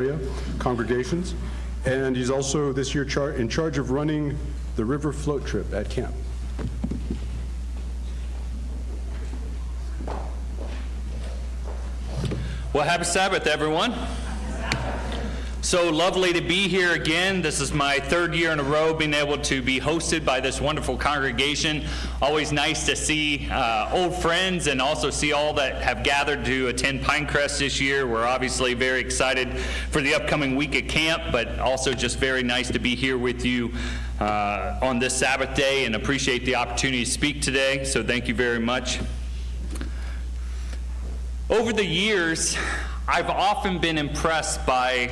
area congregations, and he's also this year in charge of running the river float trip at camp. Well, happy Sabbath, everyone. So lovely to be here again. This is my third year in a row being able to be hosted by this wonderful congregation. Always nice to see old friends and also see all that have gathered to attend Pinecrest this year. We're obviously very excited for the upcoming week at camp, but also just very nice to be here with you on this Sabbath day and appreciate the opportunity to speak today. So thank you very much. Over the years, I've often been impressed by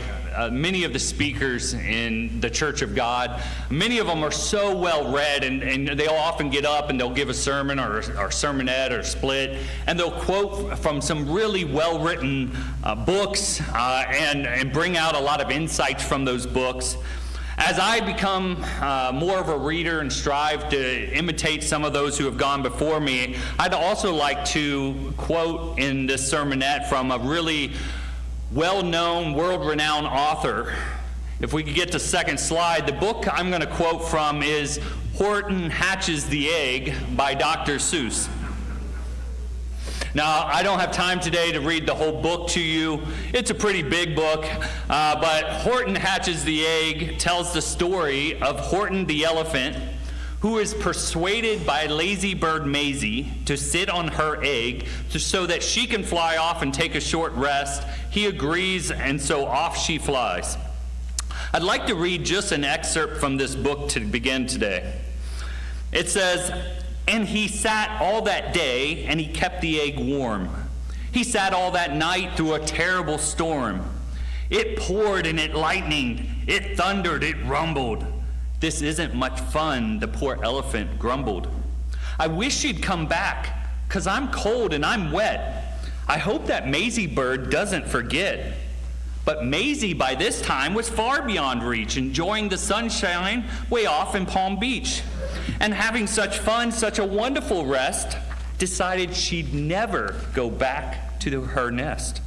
many of the speakers in the Church of God. Many of them are so well read, and they'll often get up and they'll give a sermon or sermonette or split, and they'll quote from some really well-written books and bring out a lot of insights from those books. As I become more of a reader and strive to imitate some of those who have gone before me, I'd also like to quote in this sermonette from a really well-known, world-renowned author. If we could get to second slide, the book I'm going to quote from is Horton Hatches the Egg by Dr. Seuss. Now, I don't have time today to read the whole book to you. It's a pretty big book, but Horton Hatches the Egg tells the story of Horton the elephant, who is persuaded by lazy bird Maisie to sit on her egg so that she can fly off and take a short rest. He agrees, and so off she flies. I'd like to read just an excerpt from this book to begin today. It says, "And he sat all that day, and he kept the egg warm. He sat all that night through a terrible storm. It poured and it lightened, it thundered, it rumbled. This isn't much fun," the poor elephant grumbled. "I wish she'd come back, 'cause I'm cold and I'm wet. I hope that Maisie bird doesn't forget." But Maisie by this time was far beyond reach, enjoying the sunshine way off in Palm Beach. And having such fun, such a wonderful rest, decided she'd never go back to her nest.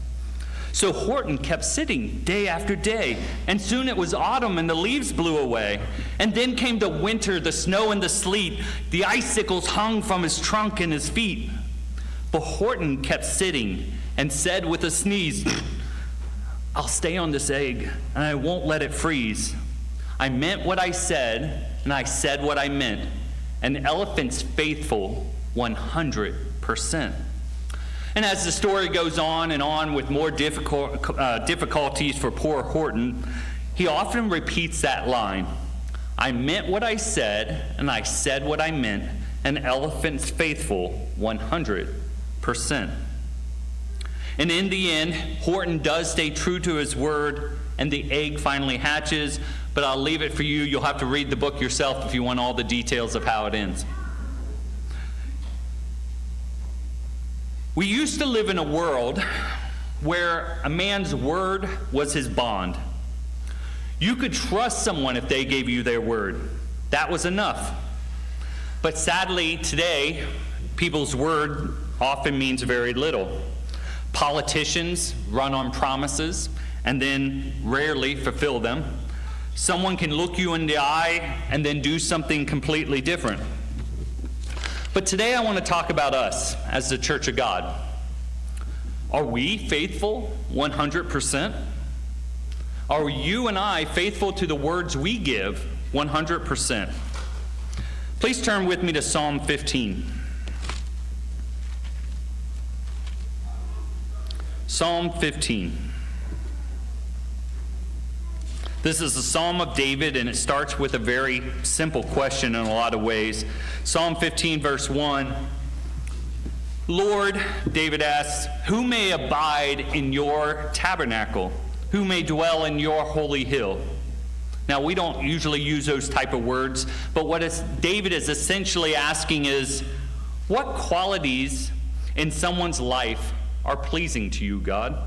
So Horton kept sitting day after day, and soon it was autumn and the leaves blew away. And then came the winter, the snow and the sleet. The icicles hung from his trunk and his feet. But Horton kept sitting and said with a sneeze, "I'll stay on this egg, and I won't let it freeze. I meant what I said, and I said what I meant. An elephant's faithful 100%. And as the story goes on and on with more difficulties for poor Horton, he often repeats that line, "I meant what I said, and I said what I meant. An elephant's faithful 100%. And in the end, Horton does stay true to his word, and the egg finally hatches. But I'll leave it for you. You'll have to read the book yourself if you want all the details of how it ends. We used to live in a world where a man's word was his bond. You could trust someone if they gave you their word. That was enough. But sadly, today, people's word often means very little. Politicians run on promises and then rarely fulfill them. Someone can look you in the eye and then do something completely different. But today I want to talk about us as the Church of God. Are we faithful 100%? Are you and I faithful to the words we give 100%? Please turn with me to Psalm 15. Psalm 15. This is a Psalm of David, and it starts with a very simple question in a lot of ways. Psalm 15, verse 1. "Lord," David asks, "who may abide in your tabernacle? Who may dwell in your holy hill?" Now, we don't usually use those type of words, but what David is essentially asking is, what qualities in someone's life are pleasing to you, God?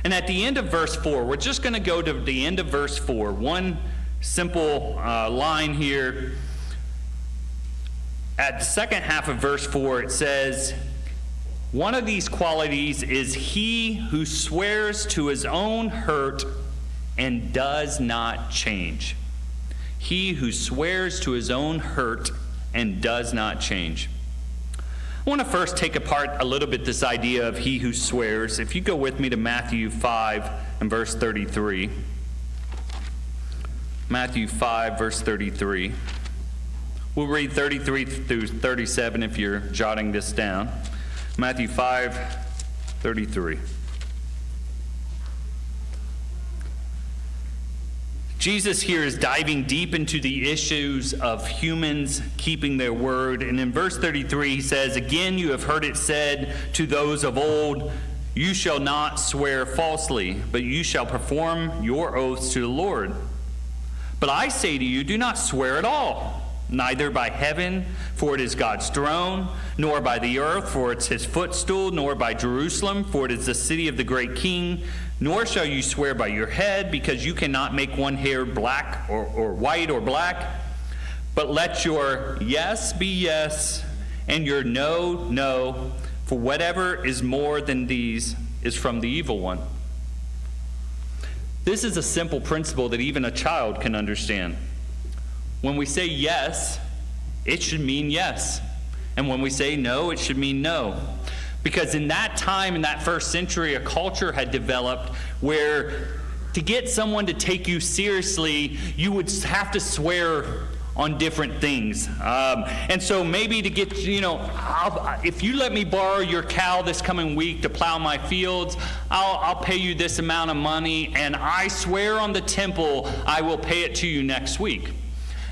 And at the end of verse 4, we're just going to go to the end of verse 4. One simple line here. At the second half of verse 4, it says, One of these qualities is he who swears to his own hurt and does not change. He who swears to his own hurt and does not change. I want to first take apart a little bit this idea of he who swears. If you go with me to Matthew 5 and verse 33. Matthew 5, verse 33. We'll read 33 through 37 if you're jotting this down. Matthew 5, 33. Jesus here is diving deep into the issues of humans keeping their word. And in verse 33, he says, "Again, you have heard it said to those of old, you shall not swear falsely, but you shall perform your oaths to the Lord. But I say to you, do not swear at all, neither by heaven, for it is God's throne, nor by the earth, for it's his footstool, nor by Jerusalem, for it is the city of the great king. Nor shall you swear by your head, because you cannot make one hair black or white or black. But let your yes be yes, and your no, no. For whatever is more than these is from the evil one." This is a simple principle that even a child can understand. When we say yes, it should mean yes. And when we say no, it should mean no. Because in that time, in that first century, a culture had developed where to get someone to take you seriously, you would have to swear on different things. And so maybe to get, if you let me borrow your cow this coming week to plow my fields, I'll pay you this amount of money, and I swear on the temple I will pay it to you next week.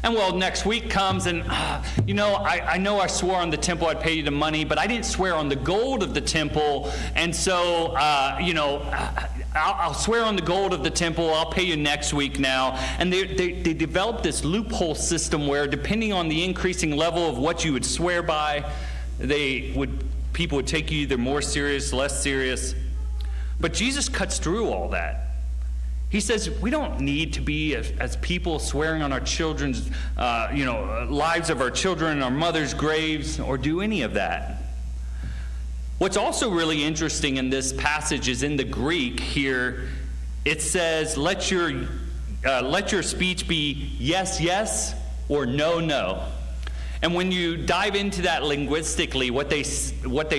And well, next week comes and, I know I swore on the temple I'd pay you the money, but I didn't swear on the gold of the temple. And so, I'll swear on the gold of the temple. I'll pay you next week now. And they developed this loophole system where, depending on the increasing level of what you would swear by, people would take you either more serious, less serious. But Jesus cuts through all that. He says we don't need to be, as people, swearing on our children's, lives of our children and our mother's graves, or do any of that. What's also really interesting in this passage is in the Greek here, it says, let your speech be yes, yes, or no, no. And when you dive into that linguistically, what they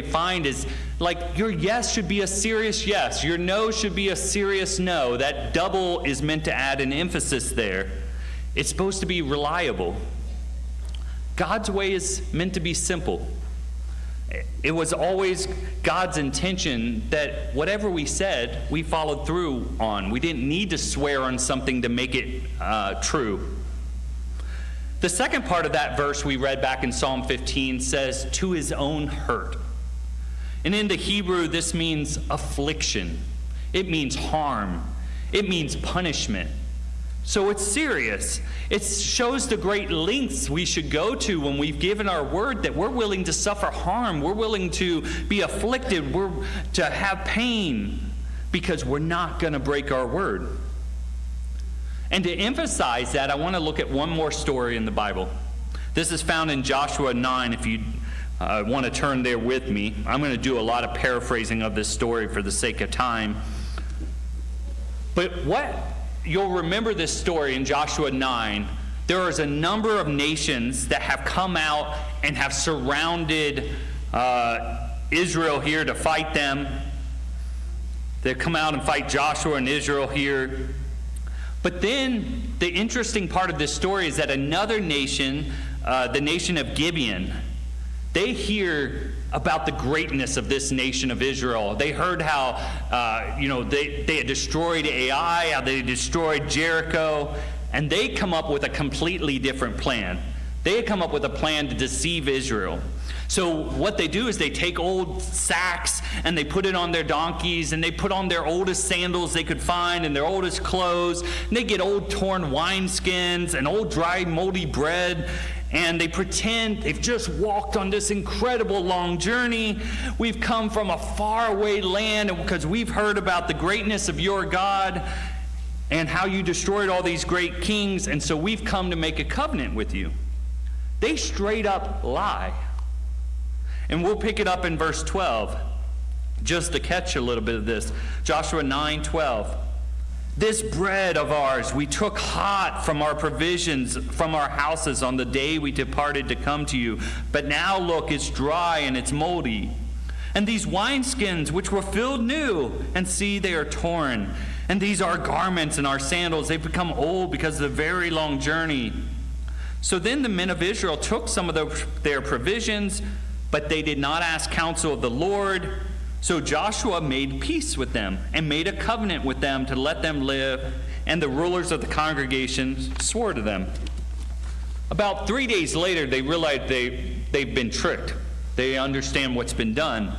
find is, like, your yes should be a serious yes. Your no should be a serious no. That double is meant to add an emphasis there. It's supposed to be reliable. God's way is meant to be simple. It was always God's intention that whatever we said, we followed through on. We didn't need to swear on something to make it true. The second part of that verse we read back in Psalm 15 says, to his own hurt. And in the Hebrew, this means affliction. It means harm. It means punishment. So it's serious. It shows the great lengths we should go to when we've given our word that we're willing to suffer harm. We're willing to be afflicted. We're to have pain because we're not going to break our word. And to emphasize that, I want to look at one more story in the Bible. This is found in Joshua 9, if you want to turn there with me. I'm going to do a lot of paraphrasing of this story for the sake of time. But you'll remember this story in Joshua 9. There is a number of nations that have come out and have surrounded Israel here to fight them. They come out and fight Joshua and Israel here. But then the interesting part of this story is that another nation, the nation of Gibeon, they hear about the greatness of this nation of Israel. They heard how, they had destroyed Ai, how they destroyed Jericho, and they come up with a completely different plan. They had come up with a plan to deceive Israel. So what they do is they take old sacks and they put it on their donkeys, and they put on their oldest sandals they could find and their oldest clothes, and they get old torn wineskins and old dry moldy bread, and they pretend they've just walked on this incredible long journey. We've come from a faraway land because we've heard about the greatness of your God and how you destroyed all these great kings, and so we've come to make a covenant with you. They straight up lie. And we'll pick it up in verse 12. Just to catch a little bit of this, Joshua 9:12. This bread of ours we took hot from our provisions from our houses on the day we departed to come to you. But now look, it's dry and it's moldy. And these wineskins which were filled new, and see, they are torn. And these our garments and our sandals, they've become old because of the very long journey. So then the men of Israel took some of their provisions, but they did not ask counsel of the Lord. So Joshua made peace with them and made a covenant with them to let them live, and the rulers of the congregation swore to them. About 3 days later, they realized they've been tricked. They understand what's been done.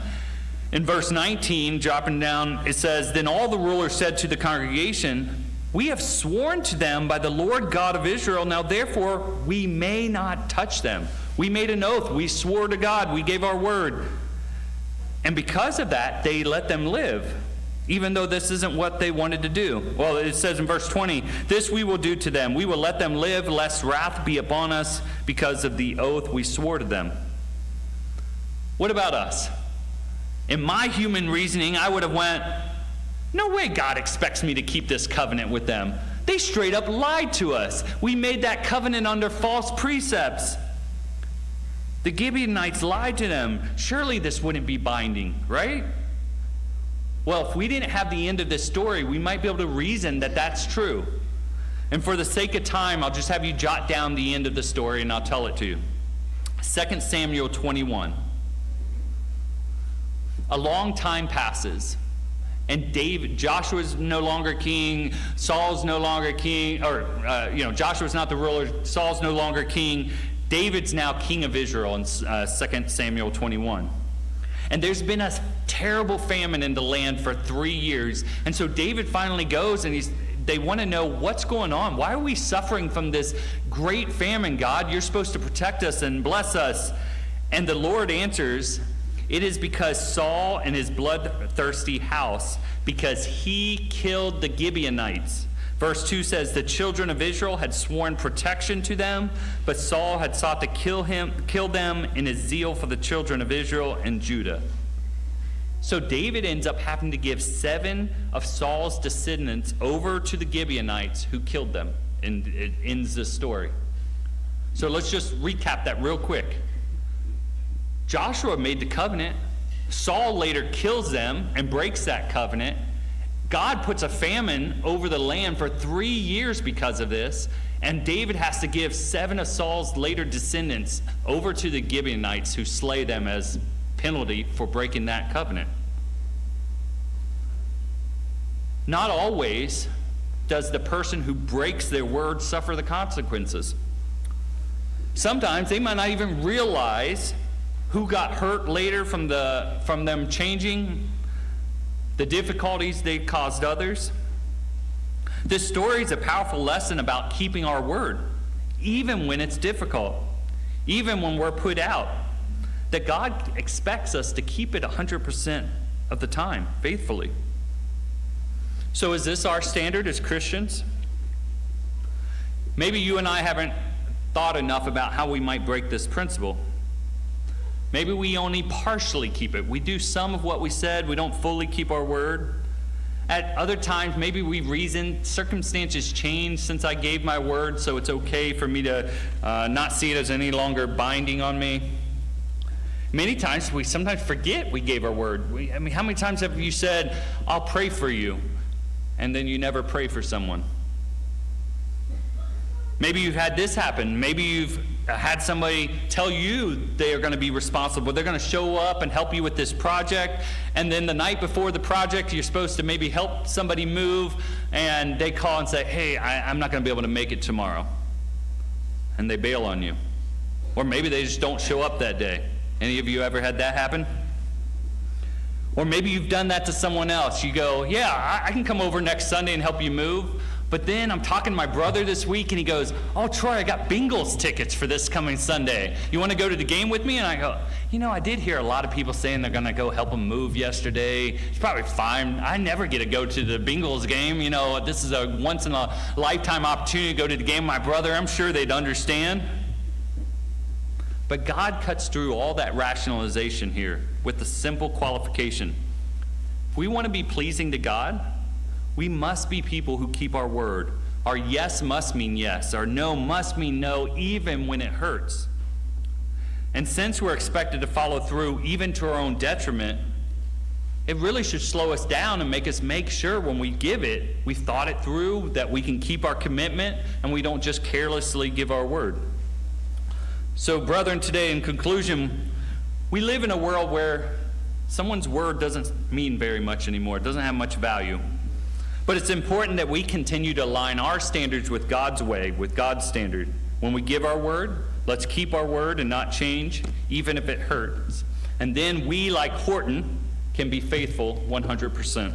In verse 19, dropping down, it says, Then all the rulers said to the congregation, We have sworn to them by the Lord God of Israel, now therefore we may not touch them. We made an oath, we swore to God, we gave our word. And because of that, they let them live, even though this isn't what they wanted to do. Well, it says in verse 20, This we will do to them. We will let them live, lest wrath be upon us because of the oath we swore to them. What about us? In my human reasoning, I would have went, no way God expects me to keep this covenant with them. They straight up lied to us. We made that covenant under false precepts. The Gibeonites lied to them. Surely this wouldn't be binding, right? Well, if we didn't have the end of this story, we might be able to reason that that's true. And for the sake of time, I'll just have you jot down the end of the story and I'll tell it to you. 2 Samuel 21. A long time passes, and Joshua's no longer king, Saul's no longer king, Joshua's not the ruler, Saul's no longer king. David's now king of Israel in 2 Samuel 21. And there's been a terrible famine in the land for 3 years. And so David finally goes and they want to know what's going on. Why are we suffering from this great famine, God? You're supposed to protect us and bless us. And the Lord answers, It is because Saul and his bloodthirsty house, because he killed the Gibeonites. Verse 2 says, The children of Israel had sworn protection to them, but Saul had sought to kill them in his zeal for the children of Israel and Judah. So David ends up having to give 7 of Saul's descendants over to the Gibeonites who killed them. And it ends the story. So let's just recap that real quick. Joshua made the covenant. Saul later kills them and breaks that covenant. God puts a famine over the land for 3 years because of this, and David has to give 7 of Saul's later descendants over to the Gibeonites who slay them as penalty for breaking that covenant. Not always does the person who breaks their word suffer the consequences. Sometimes they might not even realize who got hurt later from them changing, the difficulties they caused others. This story is a powerful lesson about keeping our word, even when it's difficult, even when we're put out, that God expects us to keep it 100% of the time, faithfully. So is this our standard as Christians? Maybe you and I haven't thought enough about how we might break this principle. Maybe we only partially keep it. We do some of what we said. We don't fully keep our word. At other times, maybe we reason circumstances change since I gave my word, so it's okay for me to not see it as any longer binding on me. Many times, we sometimes forget we gave our word. How many times have you said, I'll pray for you, and then you never pray for someone? Maybe you've had this happen. Maybe you've had somebody tell you they are going to be responsible. They're going to show up and help you with this project. And then the night before the project, you're supposed to maybe help somebody move. And they call and say, hey, I'm not going to be able to make it tomorrow. And they bail on you. Or maybe they just don't show up that day. Any of you ever had that happen? Or maybe you've done that to someone else. You go, yeah, I can come over next Sunday and help you move. But then I'm talking to my brother this week, and he goes, oh, Troy, I got Bengals tickets for this coming Sunday. You want to go to the game with me? And I go, I did hear a lot of people saying they're going to go help them move yesterday. It's probably fine. I never get to go to the Bengals game. This is a once-in-a-lifetime opportunity to go to the game with my brother. I'm sure they'd understand. But God cuts through all that rationalization here with the simple qualification. If we want to be pleasing to God, we must be people who keep our word. Our yes must mean yes. Our no must mean no, even when it hurts. And since we're expected to follow through even to our own detriment, it really should slow us down and make us make sure when we give it, we've thought it through, that we can keep our commitment, and we don't just carelessly give our word. So, brethren, today, in conclusion, we live in a world where someone's word doesn't mean very much anymore. It doesn't have much value. But it's important that we continue to align our standards with God's way, with God's standard. When we give our word, let's keep our word and not change, even if it hurts. And then we, like Horton, can be faithful 100%.